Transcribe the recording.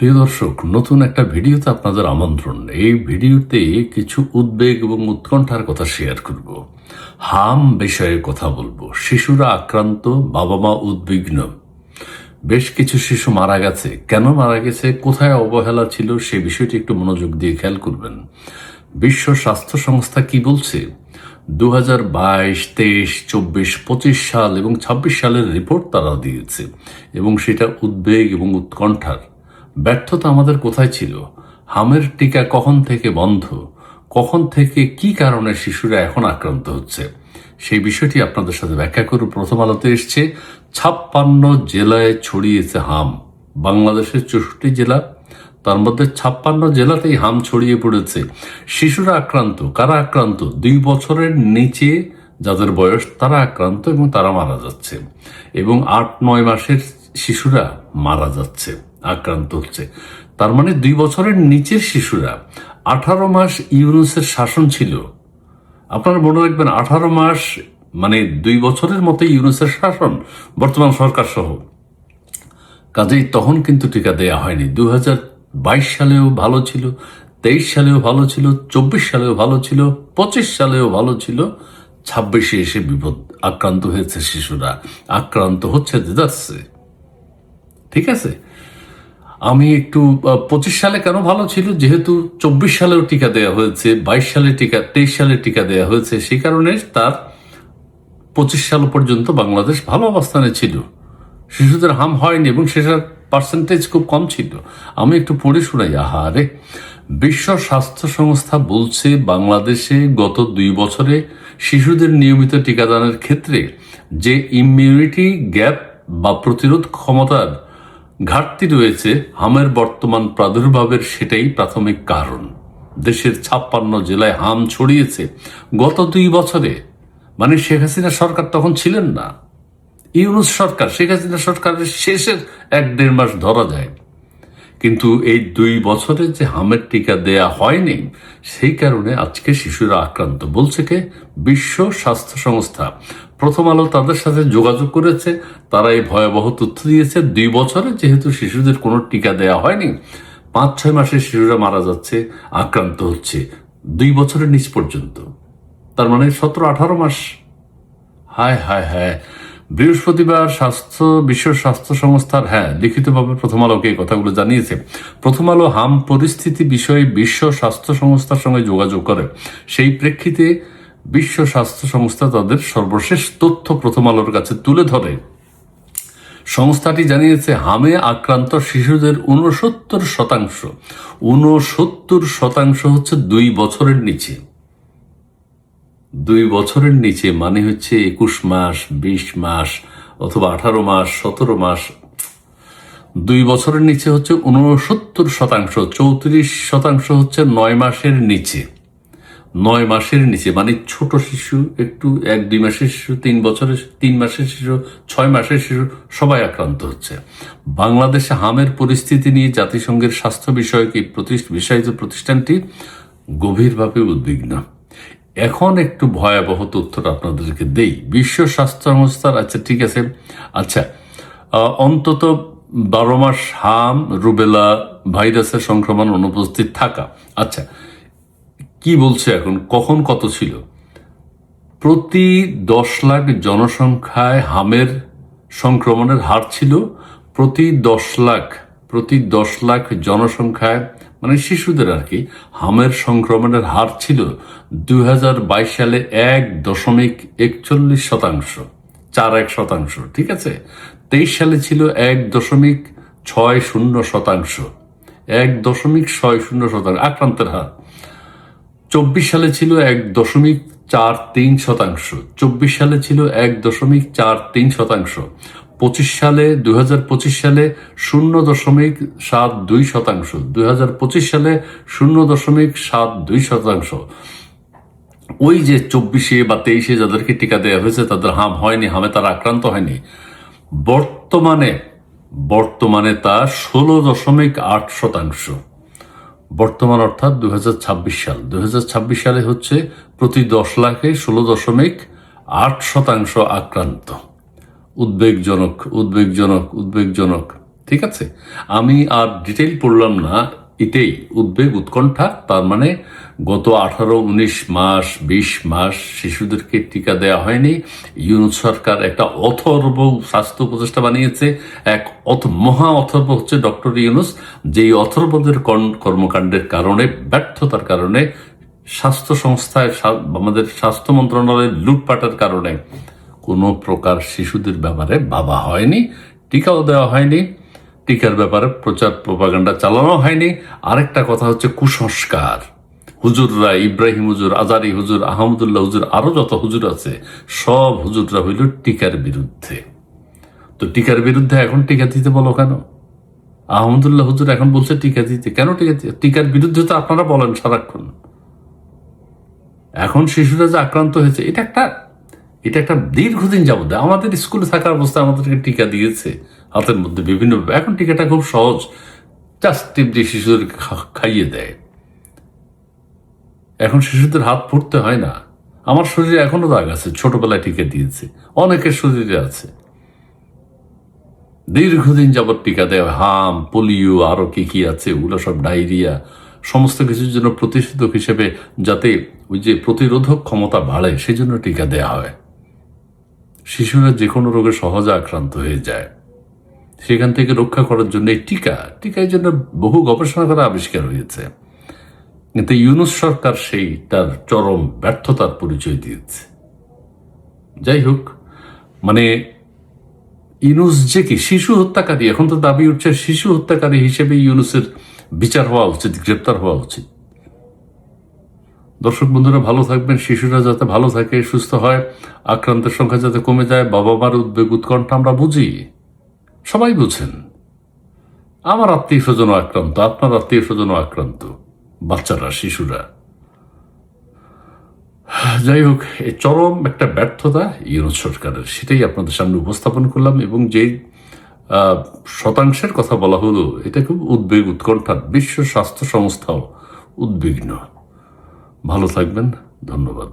প্রিয় দর্শক, নতুন একটা ভিডিওতে আপনাদের আমন্ত্রণ। এই ভিডিওতে কিছু উদ্বেগ এবং উৎকণ্ঠার কথা শেয়ার করব। হাম বিষয়ে কথা বলবো। শিশুরা আক্রান্ত, বাবা মা উদ্বিগ্ন। বেশ কিছু শিশু মারা গেছে। কেন মারা গেছে, কোথায় অবহেলা ছিল, সে বিষয়টি একটু মনোযোগ দিয়ে খেয়াল করবেন। বিশ্ব স্বাস্থ্য সংস্থা কি বলছে? 2022, 23, 24, 25 সাল এবং 26 সালের রিপোর্ট তারা দিয়েছে, এবং সেটা উদ্বেগ এবং উৎকণ্ঠার। ব্যর্থতা আমাদের কোথায় ছিল? হামের টিকা কখন থেকে বন্ধ, কখন থেকে, কি কারণে শিশুরা এখন আক্রান্ত হচ্ছে, সেই বিষয়টি আপনাদের সাথে ব্যাখ্যা করে প্রথম আলোতে এসছে। 56 জেলায় ছড়িয়েছে হাম। বাংলাদেশের 64 জেলা, তার মধ্যে 56 জেলাতেই হাম ছড়িয়ে পড়েছে। শিশুরা আক্রান্ত। কারা আক্রান্ত? 2 বছরের নিচে যাদের বয়স তারা আক্রান্ত এবং তারা মারা যাচ্ছে, এবং 8-9 মাসের শিশুরা মারা যাচ্ছে, আক্রান্ত হচ্ছে। তার মানে 2 বছরের নিচের শিশুরা। 18 মাস ইউনুসের শাসন ছিল। আপনারা মনে রাখবেন, 18 মাস মানে 2 বছরের মতো ইউনুসের শাসন, বর্তমান সরকার সহ। কাজেই তখন কিন্তু টিকা দেয়া হয়নি। 2022 সালেও ভালো ছিল, 23 সালেও ভালো ছিল, 24 সালেও ভালো ছিল, 25 সালেও ভালো ছিল। 26-এ এসে বিপদ, আক্রান্ত হয়েছে শিশুরা, আক্রান্ত হচ্ছে দেদারসে। ঠিক আছে, আমি একটু 25 সালে কেন ভালো ছিল, যেহেতু 24 সালেও টিকা দেওয়া হয়েছে, 22 সালে টিকা, 23 সালে টিকা দেওয়া হয়েছে, সেই কারণে তার 25 সাল পর্যন্ত বাংলাদেশ ভালো অবস্থানে ছিল। শিশুদের হাম হয়নি এবং সেটার পার্সেন্টেজ খুব কম ছিল। আমি একটু পড়ে শোনাই। আহারে, বিশ্ব স্বাস্থ্য সংস্থা বলছে বাংলাদেশে গত 2 বছরে শিশুদের নিয়মিত টিকাদানের ক্ষেত্রে যে ইমিউনিটি গ্যাপ বা প্রতিরোধ ক্ষমতার ঘাটতি রয়েছে, হামের বর্তমান প্রাদুর্ভাবের সেটাই প্রাথমিক কারণ। দেশের 56 জেলায় হাম ছড়িয়েছে গত 2 বছরে। মানে শেখ হাসিনা সরকার তখন ছিলেন না, ইউনুস সরকার, শেখ হাসিনা সরকারের শেষের 1-1.5 মাস ধরা যায়। কিন্তু এই 2 বছরে যে হামের টিকা দেয়া হয়নি, সেই কারণে আজকে শিশুরা আক্রান্ত। বলছে কে? বিশ্ব স্বাস্থ্য সংস্থা। প্রথম আলো তাদের সাথে যোগাযোগ করেছে, তারা এই ভয়াবহ তথ্য দিয়েছে। 2 বছরে যেহেতু শিশুদের কোনো টিকা দেয়া হয়নি, 5-6 মাসে শিশুরা মারা যাচ্ছে, আক্রান্ত হচ্ছে 2 বছরের নিচ পর্যন্ত। তার মানে 17-18 মাস। হায় হায় হায়। বৃহস্পতিবার বিশ্ব স্বাস্থ্য সংস্থার লিখিতভাবে প্রথম আলোকে এই কথাগুলো জানিয়েছে। প্রথম আলো হাম পরিস্থিতি বিষয়ে বিশ্ব স্বাস্থ্য সংস্থার সঙ্গে যোগাযোগ করে। সেই প্রেক্ষিতে বিশ্ব স্বাস্থ্য সংস্থা তাদের সর্বশেষ তথ্য প্রথম আলোর কাছে তুলে ধরে। সংস্থাটি জানিয়েছে, হামে আক্রান্ত শিশুদের 69% হচ্ছে 2 বছরের নিচে। 2 বছরের নিচে মানে হচ্ছে 21 মাস, 20 মাস, অথবা 18 মাস, 17 মাস। 2 বছরের নিচে হচ্ছে 69%, 34% হচ্ছে 9 মাসের নিচে। 9 মাসের নিচে মানে ছোট শিশু, একটু 1-2 মাসের শিশু, 3 বছরের, 3 মাসের শিশু, 6 মাসের শিশু, সবাই আক্রান্ত হচ্ছে। বাংলাদেশে হামের পরিস্থিতি নিয়ে জাতিসংঘের স্বাস্থ্য বিষয়ক বিষয়িত প্রতিষ্ঠানটি গভীরভাবে উদ্বিগ্ন। এখন একটু ভয়াবহ তথ্যটা আপনাদেরকে দেই। বিশ্ব স্বাস্থ্য সংস্থার, আচ্ছা ঠিক আছে, আচ্ছা অন্তত 12 মাস হাম, রুবেলা ভাইরাসের সংক্রমণ অনুপস্থিত থাকা। আচ্ছা, কি বলছে এখন, কখন কত ছিল? প্রতি 10 লাখ জনসংখ্যায় হামের সংক্রমণের হার ছিল প্রতি 10 লাখ জনসংখ্যায়, মানে শিশুদের আর কি, হামের সংক্রমণের হার ছিল 2022 সালে 1.41%, 41%। ঠিক আছে, 23 সালে ছিল 1.60%, 1.60% আক্রান্তের হার। 24 সালে ছিল 1.43%, 24 সালে ছিল 1.43%, 2025 সালে 0.72%, 2025 সালে 0.72%। ওই যে 24-এ বা 23-এ যাদেরকে টিকা দেওয়া হয়েছে তাদের হাম হয়নি, হামে তারা আক্রান্ত হয়নি। বর্তমানে তা 16.8%। বর্তমান অর্থাৎ 2026 সাল। 2026 সালে হচ্ছে প্রতি 10 লাখে 16.8% আক্রান্ত। উদ্বেগজনক। ঠিক আছে, আমি আর ডিটেইল পড়লাম না, এটাই উদ্বেগ উৎকণ্ঠা। তার মানে গত 18-19 মাস 20 মাস শিশুদেরকে টিকা দেওয়া হয়নি। ইউনূস সরকার একটা অথর্ব স্বাস্থ্য উপদেষ্টা বানিয়েছে, এক মহা অথর্ব হচ্ছে ডক্টর ইউনূস। যেই অথর্বদের কর্মকাণ্ডের কারণে, ব্যর্থতার কারণে, স্বাস্থ্য সংস্থায় আমাদের স্বাস্থ্য মন্ত্রণালয়ের লুটপাটের কারণে কোনো প্রকার শিশুদের ব্যাপারে ভাবা হয়নি, টিকাও দেওয়া হয়নি, টিকার ব্যাপারে প্রচার প্রপাগান্ডা চালানো হয়নি। আরেকটা কথা হচ্ছে কুসংস্কার। হুজুররা, ইব্রাহিম হুজুর, আজারি হুজুর, আহমদুল্লাহ হুজুর, আরো যত হুজুর আছে, সব হুজুররা হইল টিকার বিরুদ্ধে। তো টিকার বিরুদ্ধে এখন টিকা দিতে বলো কেন? আহমদুল্লাহ হুজুর এখন বলছে টিকা দিতে, কেন টিকা দিতে? টিকার বিরুদ্ধে তো আপনারা বলেন সারাক্ষণ। এখন শিশুরা যে আক্রান্ত হয়েছে, এটা একটা দীর্ঘদিন যাবত আমাদের স্কুলে থাকার অবস্থায় আমাদেরকে টিকা দিয়েছে হাতের মধ্যে বিভিন্ন। এখন টিকাটা খুব সহজ, জাস্ট টিপ দিয়ে শিশুদেরকে খাইয়ে দেয়। এখন শিশুদের হাত ফুটতে হয় না। আমার শরীরে এখনো দাগ আছে, ছোটবেলায় টিকা দিয়েছে, অনেকের শরীরে আছে। দীর্ঘদিন যাবত টিকা দেয়, হাম, পোলিও, আরো কি কি আছে, ওগুলো সব, ডায়রিয়া, সমস্ত কিছুর জন্য প্রতিষেধক হিসেবে, যাতে ওই যে প্রতিরোধক ক্ষমতা বাড়ে, সেই জন্য টিকা দেয়া হয়। শিশুরা যে কোনো রোগে সহজে আক্রান্ত হয়ে যায়, সেখান থেকে রক্ষা করার জন্য এই টিকার জন্য বহু গবেষণা করা আবিষ্কার হয়েছে। কিন্তু ইউনূস সরকার সেই তার চরম ব্যর্থতার পরিচয় দিয়েছে। যাই হোক, মানে ইউনূস যে কি শিশু হত্যাকারী, এখন তো দাবি উঠছে শিশু হত্যাকারী হিসেবে ইউনূসের বিচার হওয়া উচিত, গ্রেপ্তার হওয়া উচিত। দর্শক বন্ধুরা, ভালো থাকবেন, শিশুরা যাতে ভালো থাকে, সুস্থ হয়, আক্রান্তের সংখ্যা যাতে কমে যায়। বাবা মার উদ্বেগ উৎকণ্ঠা আমরা বুঝি, সবাই বুঝেন। আমার আত্মীয় স্বজনও আক্রান্ত, আপনার আত্মীয় স্বজনও আক্রান্ত, বাচ্চারা, শিশুরা। যাই হোক, এই চরম একটা ব্যর্থতা ইউনূস সরকারের, সেটাই আপনাদের সামনে উপস্থাপন করলাম। এবং যে শতাংশের কথা বলা হলো, এটা খুব উদ্বেগ উৎকণ্ঠা। বিশ্ব স্বাস্থ্য সংস্থাও উদ্বিগ্ন। ভালো থাকবেন, ধন্যবাদ।